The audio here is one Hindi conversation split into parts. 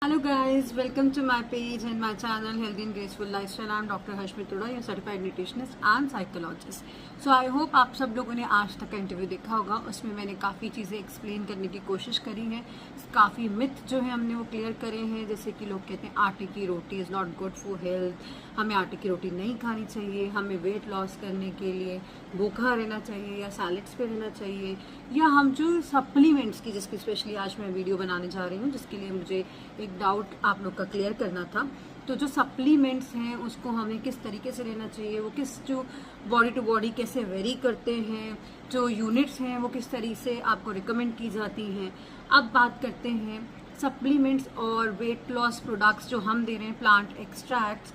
Hello guys, welcome to my page and my channel Healthy and Graceful Lifestyle. I'm Dr. Harshmit Tuda, your certified nutritionist and psychologist. So I hope आप सब लोगों ने आज तक का इंटरव्यू देखा होगा. उसमें मैंने काफ़ी चीज़ें एक्सप्लेन करने की कोशिश करी है. काफ़ी मिथ जो है हमने वो क्लियर करे हैं. जैसे कि लोग कहते हैं आटे की रोटी is not good for health, हमें आटे की रोटी नहीं खानी चाहिए, हमें वेट लॉस करने के लिए भूखा रहना चाहिए या सैलेड्स पे रहना चाहिए, या हम जो सप्लीमेंट्स की जिसकी स्पेशली आज मैं वीडियो बनाने जा रही हूँ जिसके लिए मुझे एक डाउट आप लोग का क्लियर करना था. तो जो सप्लीमेंट्स हैं उसको हमें किस तरीके से लेना चाहिए, वो किस जो बॉडी टू बॉडी कैसे वेरी करते हैं, जो यूनिट्स हैं वो किस तरीके से आपको रिकमेंड की जाती हैं. अब बात करते हैं सप्लीमेंट्स और वेट लॉस प्रोडक्ट्स जो हम दे रहे हैं, प्लांट एक्सट्रैक्ट्स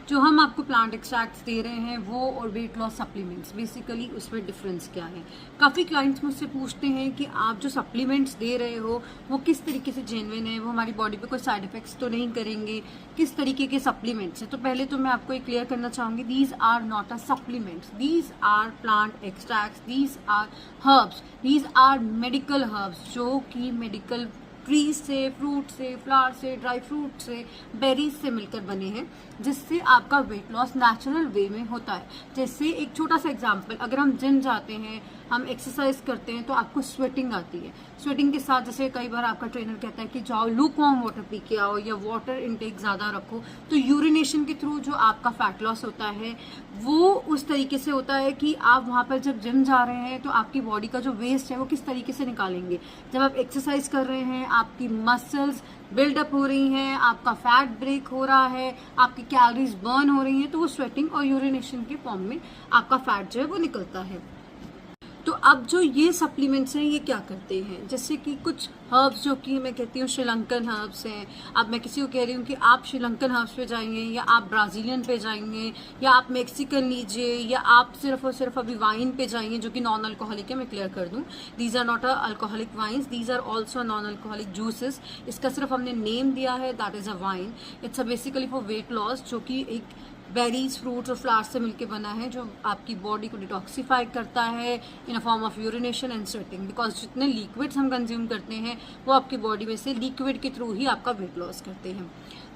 जो हम आपको प्लांट एक्सट्रैक्ट्स दे रहे हैं वो और वेट लॉस सप्लीमेंट्स, बेसिकली उसमें डिफरेंस क्या है. काफ़ी क्लाइंट्स मुझसे पूछते हैं कि आप जो सप्लीमेंट्स दे रहे हो वो किस तरीके से जेन्युइन है, वो हमारी बॉडी पे कोई साइड इफेक्ट्स तो नहीं करेंगे, किस तरीके के सप्लीमेंट्स हैं. तो पहले तो मैं आपको एक क्लियर करना चाहूँगी, these are not a supplements, these are plant extracts, these are herbs, these are medical herbs जो कि मेडिकल ट्रीज से, फ्रूट से, फ्लावर से, ड्राई फ्रूट से, बेरीज से मिलकर बने हैं, जिससे आपका वेट लॉस नेचुरल वे में होता है. जैसे एक छोटा सा एग्जांपल, अगर हम जिम जाते हैं, हम एक्सरसाइज करते हैं तो आपको स्वेटिंग आती है. स्वेटिंग के साथ जैसे कई बार आपका ट्रेनर कहता है कि जाओ लूक वार्म वाटर पी के आओ या वाटर इनटेक ज़्यादा रखो, तो यूरिनेशन के थ्रू जो आपका फैट लॉस होता है वो उस तरीके से होता है कि आप वहाँ पर जब जिम जा रहे हैं तो आपकी बॉडी का जो वेस्ट है वो किस तरीके से निकालेंगे. जब आप एक्सरसाइज कर रहे हैं आपकी मसल्स बिल्डअप हो रही हैं, आपका फैट ब्रेक हो रहा है, आपकी कैलोरीज बर्न हो रही हैं, तो वो स्वेटिंग और यूरिनेशन के फॉर्म में आपका फैट जो है वो निकलता है. तो अब जो ये सप्लीमेंट्स हैं ये क्या करते हैं, जैसे कि कुछ हर्ब्स जो कि मैं कहती हूँ श्रीलंकन हर्ब्स हैं. अब मैं किसी को कह रही हूँ कि आप श्रीलंकन हर्ब्स पे जाएंगे या आप ब्राज़ीलियन पे जाएंगे या आप मेक्सिकन लीजिए या आप सिर्फ और सिर्फ अभी वाइन पे जाइए जो कि नॉन अल्कोहलिक है. मैं क्लियर कर दूँ, these are not a alcoholic wines, these are also non alcoholic juices. इसका सिर्फ हमने नेम दिया है, that is a wine. It's a basically for weight loss, जो कि एक बेरीज, फ्रूट्स और फ्लावर्स से मिलके बना है, जो आपकी बॉडी को डिटॉक्सिफाई करता है in a form of urination and sweating. Because जितने लिक्विड्स हम कंज्यूम करते हैं वो आपकी बॉडी में से लिक्विड के थ्रू ही आपका वेट लॉस करते हैं.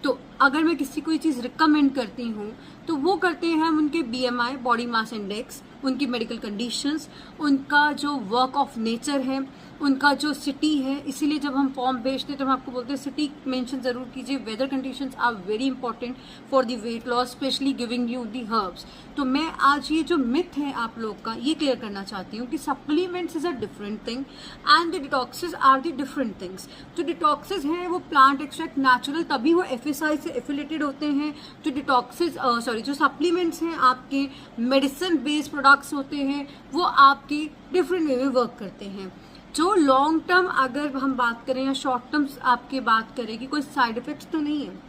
तो अगर मैं किसी को ये चीज़ रिकमेंड करती हूँ तो वो करते हैं हम उनके BMI, बॉडी मास इंडेक्स, उनकी मेडिकल कंडीशंस, उनका जो वर्क ऑफ नेचर है, उनका जो सिटी है. इसीलिए जब हम फॉर्म भेजते हैं तो हम आपको बोलते हैं सिटी मेंशन जरूर कीजिए. Weather conditions are very important for the weight loss, specially giving you the herbs. तो मैं आज ये जो मिथ है आप लोग का ये क्लियर करना चाहती हूँ कि supplements is a different thing and the detoxes are the different things. जो डिटॉक्सेस हैं वो प्लांट एक्सट्रैक्ट नेचुरल तभी वो FSI से एफिलेटेड होते हैं. जो डिटॉक्सेस जो सप्लीमेंट्स हैं आपके मेडिसिन बेस्ड प्रोडक्ट्स होते हैं वो आपके डिफरेंट वे में वर्क करते हैं. जो लॉन्ग टर्म अगर हम बात करें या शॉर्ट टर्म आपके बात करें कि कोई साइड इफेक्ट्स तो नहीं है.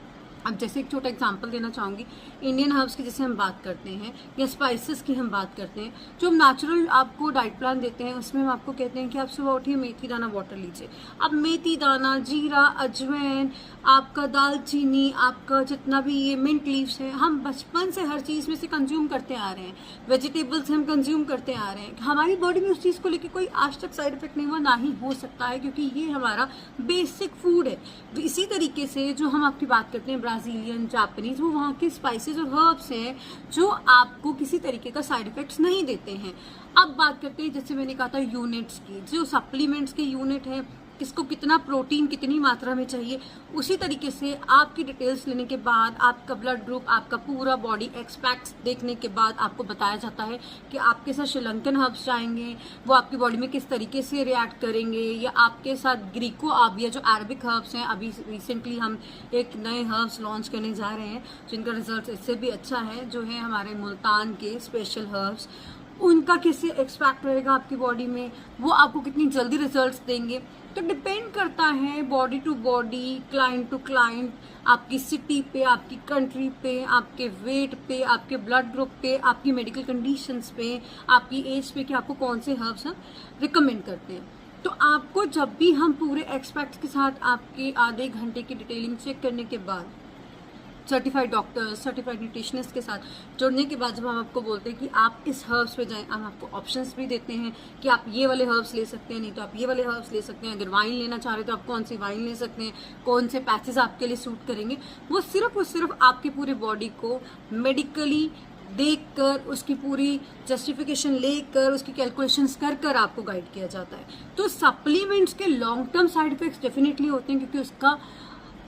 अब जैसे एक छोटा एग्जांपल देना चाहूँगी, इंडियन हर्ब्स की जैसे हम बात करते हैं या स्पाइसेस की हम बात करते हैं, जो हम नेचुरल आपको डाइट प्लान देते हैं उसमें हम आपको कहते हैं कि आप सुबह उठिए मेथी दाना वाटर लीजिए. अब मेथी दाना, जीरा, अजवाइन, आपका दालचीनी, आपका जितना भी ये मिंट लीव्स है, हम बचपन से हर चीज़ में से कंज्यूम करते आ रहे हैं. वेजिटेबल्स हम कंज्यूम करते आ रहे हैं. हमारी बॉडी में उस चीज़ को लेकर कोई आज तक साइड इफेक्ट नहीं हुआ, ना ही हो सकता है, क्योंकि ये हमारा बेसिक फूड है. इसी तरीके से जो हम आपकी बात करते हैं ब्राज़ीलियन, जापानीज, वो वहाँ के स्पाइसेस और हर्ब्स हैं जो आपको किसी तरीके का साइड इफेक्ट्स नहीं देते हैं. अब बात करते हैं जैसे मैंने कहा था यूनिट्स की, जो सप्लीमेंट्स के यूनिट है, किसको कितना प्रोटीन कितनी मात्रा में चाहिए, उसी तरीके से आपकी डिटेल्स लेने के बाद, आपका ब्लड ग्रुप, आपका पूरा बॉडी एक्सपेक्ट्स देखने के बाद आपको बताया जाता है कि आपके साथ श्रीलंकन हर्ब्स जाएंगे वो आपकी बॉडी में किस तरीके से रिएक्ट करेंगे, या आपके साथ ग्रीको आबिया जो अरबिक हर्ब्स हैं, अभी रिसेंटली हम एक नए हर्ब्स लॉन्च करने जा रहे हैं जिनका रिजल्ट इससे भी अच्छा है, जो है हमारे मुल्तान के स्पेशल हर्ब्स, उनका कैसे एक्सपेक्ट रहेगा आपकी बॉडी में, वो आपको कितनी जल्दी रिजल्ट्स देंगे. तो डिपेंड करता है body to body, client to client, आपकी सिटी पे, आपकी कंट्री पे, आपके वेट पे, आपके ब्लड ग्रुप पे, आपकी मेडिकल कंडीशंस पे, आपकी एज पे, कि आपको कौन से हर्ब्स हम रिकमेंड करते हैं. तो आपको जब भी हम पूरे एक्सपेक्ट्स के साथ आपके आधे घंटे की डिटेलिंग चेक करने के बाद सर्टिफाइड डॉक्टर्स, सर्टिफाइड न्यूट्रिशनिस्ट के साथ जुड़ने के बाद जब हम आपको बोलते हैं कि आप इस हर्ब्स पे जाएं, हम आपको ऑप्शंस भी देते हैं कि आप ये वाले हर्ब्स ले सकते हैं, नहीं तो आप ये वाले हर्ब्स ले सकते हैं। अगर वाइन लेना चाह रहे हैं तो आप कौन सी वाइन ले सकते हैं, कौन से पैचेस आपके लिए सूट करेंगे, वो सिर्फ आपकी पूरी बॉडी को मेडिकली देखकर, उसकी पूरी जस्टिफिकेशन लेकर, उसकी कैलकुलेशंस कर कर आपको गाइड किया जाता है। तो सप्लीमेंट्स के long term side effects definitely होते हैं, क्योंकि उसका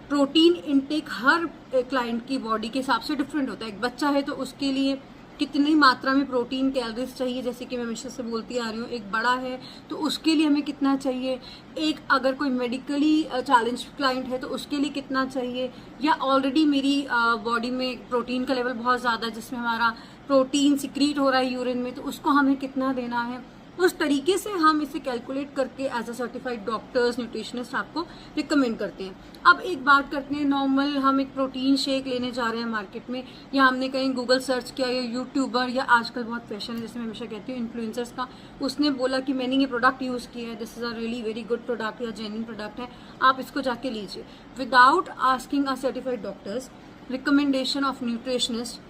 प्रोटीन इनटेक हर क्लाइंट की बॉडी के हिसाब से डिफरेंट होता है। एक बच्चा है तो उसके लिए कितनी मात्रा में प्रोटीन कैलोरीज चाहिए, जैसे कि मैं हमेशा से बोलती आ रही हूँ। एक बड़ा है तो उसके लिए हमें कितना चाहिए, एक अगर कोई मेडिकली चैलेंज क्लाइंट है तो उसके लिए कितना चाहिए, या ऑलरेडी मेरी बॉडी में प्रोटीन का लेवल बहुत ज़्यादा है जिसमें हमारा प्रोटीन सिक्रीट हो रहा है यूरिन में, तो उसको हमें कितना देना है। उस तरीके से हम इसे कैलकुलेट करके as a certified doctors, nutritionist आपको रिकमेंड करते हैं। अब एक बात करते हैं, नॉर्मल हम एक प्रोटीन शेक लेने जा रहे हैं मार्केट में, या हमने कहीं गूगल सर्च किया, या यूट्यूबर, या आजकल बहुत फैशन है जैसे मैं हमेशा कहती हूँ इन्फ्लुएंसर्स का, उसने बोला कि मैंने ये प्रोडक्ट यूज़ किया है, this is a really very good product या जेन्युइन प्रोडक्ट है, आप इसको जाके लीजिए, without asking a certified doctors, recommendation of nutritionist,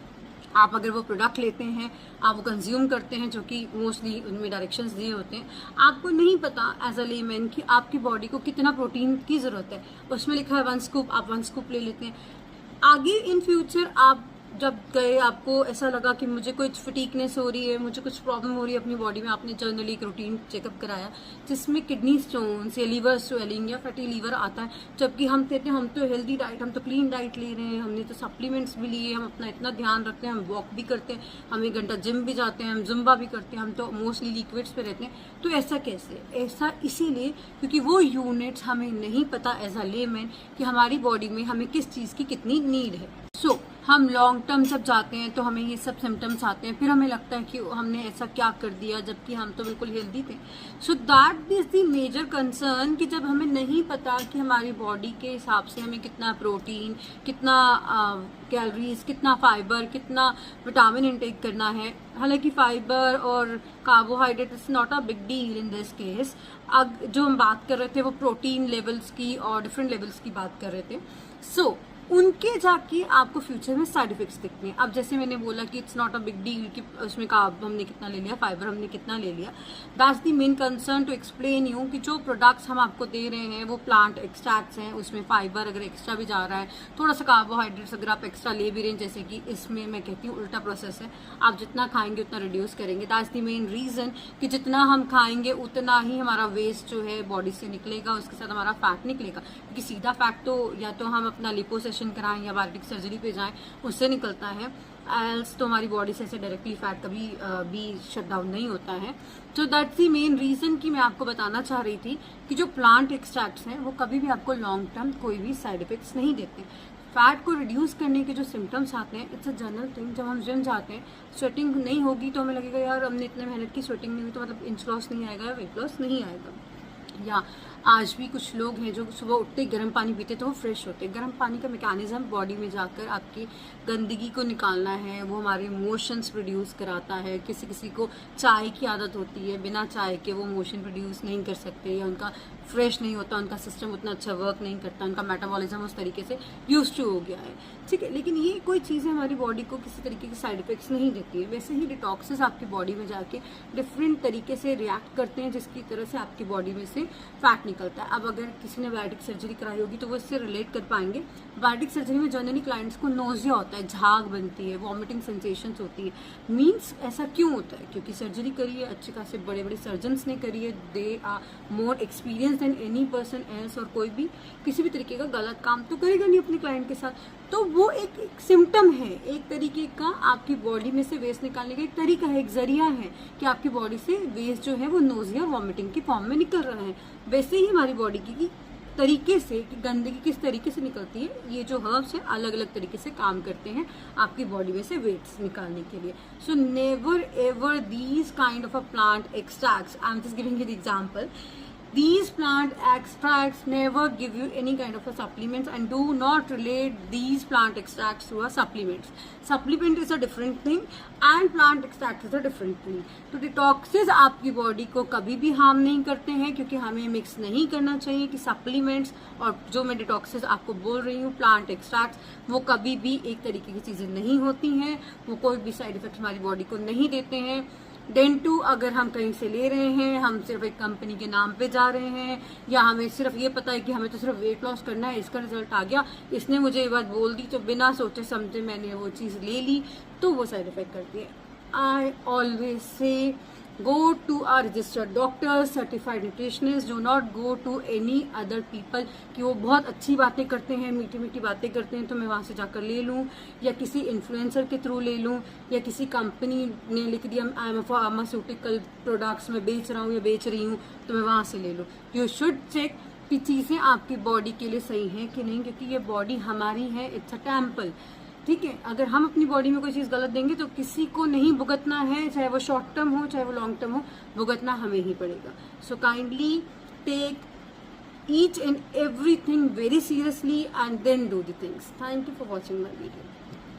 आप अगर वो प्रोडक्ट लेते हैं, आप वो कंज्यूम करते हैं, जो कि मोस्टली उनमें डायरेक्शंस दिए होते हैं, आपको नहीं पता एज अ लेमैन कि आपकी बॉडी को कितना प्रोटीन की ज़रूरत है। उसमें लिखा है 1 स्कूप, आप 1 स्कूप ले लेते हैं। आगे इन फ्यूचर आप जब गए, आपको ऐसा लगा कि मुझे कुछ फटीकनेस हो रही है, मुझे कुछ प्रॉब्लम हो रही है अपनी बॉडी में, आपने जनरली एक रूटीन चेकअप कराया जिसमें किडनी स्टोन्स या लीवर स्वेलिंग या फैटी लीवर आता है, जबकि हम कहते हैं हम तो हेल्दी डाइट, हम तो क्लीन डाइट ले रहे हैं, हमने तो सप्लीमेंट्स भी लिए, हम अपना इतना ध्यान रखते हैं, हम वॉक भी करते हैं, हम 1 घंटा जिम भी जाते हैं, हम जुम्बा भी करते हैं, हम तो मोस्टली लिक्विड्स पे रहते हैं। तो ऐसा कैसे? ऐसा इसीलिए क्योंकि वो यूनिट्स हमें नहीं पता एज अ लेमैन कि हमारी बॉडी में हमें किस चीज़ की कितनी नीड है। सो हम लॉन्ग टर्म जब जाते हैं तो हमें ये सब सिम्टम्स आते हैं, फिर हमें लगता है कि हमने ऐसा क्या कर दिया जबकि हम तो बिल्कुल हेल्दी थे। So that is the major concern कि जब हमें नहीं पता कि हमारी बॉडी के हिसाब से हमें कितना प्रोटीन, कितना कैलोरीज, कितना फाइबर, कितना विटामिन इंटेक करना है। हालांकि फाइबर और carbohydrate is not a big deal in this case. अब जो हम बात कर रहे थे वो प्रोटीन लेवल्स की और डिफरेंट लेवल्स की बात कर रहे थे। सो उनके जाके आपको फ्यूचर में साइड इफेक्ट्स दिखते हैं। अब जैसे मैंने बोला कि it's not a big deal कि उसमें कार्ब हमने कितना ले लिया, फाइबर हमने कितना ले लिया। That's the main concern to explain you कि जो प्रोडक्ट्स हम आपको दे रहे हैं वो प्लांट एक्सट्रैक्ट्स हैं, उसमें फाइबर अगर एक्स्ट्रा भी जा रहा है, थोड़ा सा कार्बोहाइड्रेट्स अगर आप एक्स्ट्रा ले भी रहे हैं, जैसे कि इसमें मैं कहती हूँ उल्टा प्रोसेस है, आप जितना खाएंगे उतना रिड्यूस करेंगे। दैट्स द मेन रीजन कि जितना हम खाएंगे उतना ही हमारा वेस्ट जो है बॉडी से निकलेगा, उसके साथ हमारा फैट निकलेगा, क्योंकि सीधा फैट तो या तो हम अपना लिपोसेशन कराएं या बायोटिक सर्जरी पे जाएं, उससे निकलता है, एल्स तो हमारी बॉडी से ऐसे डायरेक्टली फैट कभी भी शट डाउन नहीं होता है। तो दैट्स द मेन रीजन कि मैं आपको बताना चाह रही थी कि जो प्लांट एक्सट्रैक्ट्स हैं वो कभी भी आपको लॉन्ग टर्म कोई भी साइड इफेक्ट्स नहीं देते। फैट को रिड्यूस करने के जो सिम्टम्स आते हैं, इट्स अ जनरल थिंग। जब हम जिम जाते हैं, स्वेटिंग नहीं होगी तो हमें लगेगा यार हमने इतने मेहनत की, स्वेटिंग नहीं हुई तो मतलब इंच लॉस नहीं आएगा, वेट लॉस नहीं आएगा। या आज भी कुछ लोग हैं जो सुबह उठते ही गर्म पानी पीते तो वो फ्रेश होते हैं। गर्म पानी का मैकेनिज्म बॉडी में जाकर आपकी गंदगी को निकालना है, वो हमारे इमोशंस प्रोड्यूस कराता है। किसी किसी को चाय की आदत होती है, बिना चाय के वो इमोशन प्रोड्यूस नहीं कर सकते, या उनका फ्रेश नहीं होता, उनका सिस्टम उतना अच्छा वर्क नहीं करता, उनका मेटाबॉलिज्म उस तरीके से यूज टू हो गया है, ठीक है। लेकिन ये कोई चीज़ें हमारी बॉडी को किसी तरीके के साइड इफेक्ट्स नहीं देती है। वैसे ही डिटॉक्सेस आपकी बॉडी में जाके डिफरेंट तरीके से रिएक्ट करते हैं, जिसकी तरह से आपकी बॉडी में से फैट निकलता है। अब अगर किसी ने बायोटिक सर्जरी कराई होगी तो वो इससे रिलेट कर पाएंगे। बायोटिक सर्जरी में जनरली क्लाइंट्स को नोजिया होता है, झाग बनती है, वॉमिटिंग सेंसेशंस होती है। मीन्स ऐसा क्यों होता है? क्योंकि सर्जरी करी है, अच्छे खासे बड़े बड़े सर्जन्स ने करी है, they are more experience than any person else, और कोई भी किसी भी तरीके का गलत काम तो करेगा नहीं अपने क्लाइंट के साथ। तो वो एक सिम्टम है, एक तरीके का आपकी बॉडी में से वेस्ट निकालने का एक तरीका है, एक जरिया है कि आपकी बॉडी से वेस्ट जो है वो नोजिया वॉमिटिंग की फॉर्म में निकल रहा है। वैसे ही हमारी बॉडी की तरीके से कि गंदगी किस तरीके से निकलती है, ये जो हर्ब्स हैं अलग अलग तरीके से काम करते हैं आपकी बॉडी में से वेट्स निकालने के लिए। So never ever these kind of a plant extracts, I am just giving you the example, These plant extracts never give you any kind of a supplements, and do not relate these plant extracts to a supplements. Supplement is a different thing and plant extract is a different thing. तो डिटॉक्सिस आपकी बॉडी को कभी भी हार्म नहीं करते हैं, क्योंकि हमें मिक्स नहीं करना चाहिए कि सप्लीमेंट्स और जो मैं डिटॉक्सिस आपको बोल रही हूँ प्लांट एक्सट्रैक्ट्स, वो कभी भी एक तरीके की चीजें नहीं होती हैं, वो कोई भी साइड इफेक्ट हमारी बॉडी को नहीं देते हैं। देन टू, अगर हम कहीं से ले रहे हैं, हम सिर्फ एक कंपनी के नाम पे जा रहे हैं, या हमें सिर्फ ये पता है कि हमें तो सिर्फ वेट लॉस करना है, इसका रिजल्ट आ गया, इसने मुझे ये बात बोल दी, तो बिना सोचे समझे मैंने वो चीज़ ले ली, तो वो साइड इफेक्ट करती है। I always say go to a registered doctor, certified nutritionist, do not go to any other people कि वो बहुत अच्छी बातें करते हैं, मीठी मीठी बातें करते हैं तो मैं वहाँ से जाकर ले लूँ, या किसी इन्फ्लुएंसर के थ्रू ले लूँ, या किसी कंपनी ने लिख दिया आई एम फार्मास्यूटिकल प्रोडक्ट्स में बेच रहा हूँ या बेच रही हूँ तो मैं वहाँ से ले लूँ। यू शुड चेक कि चीज़ें आपकी बॉडी के लिए सही हैं कि नहीं, क्योंकि ये बॉडी हमारी है, इट्स अ टेम्पल। ठीक है, अगर हम अपनी बॉडी में कोई चीज़ गलत देंगे तो किसी को नहीं भुगतना है, चाहे वो शॉर्ट टर्म हो चाहे वो लॉन्ग टर्म हो, भुगतना हमें ही पड़ेगा। So kindly take each and everything very seriously and then do the things. Thank you for watching my video.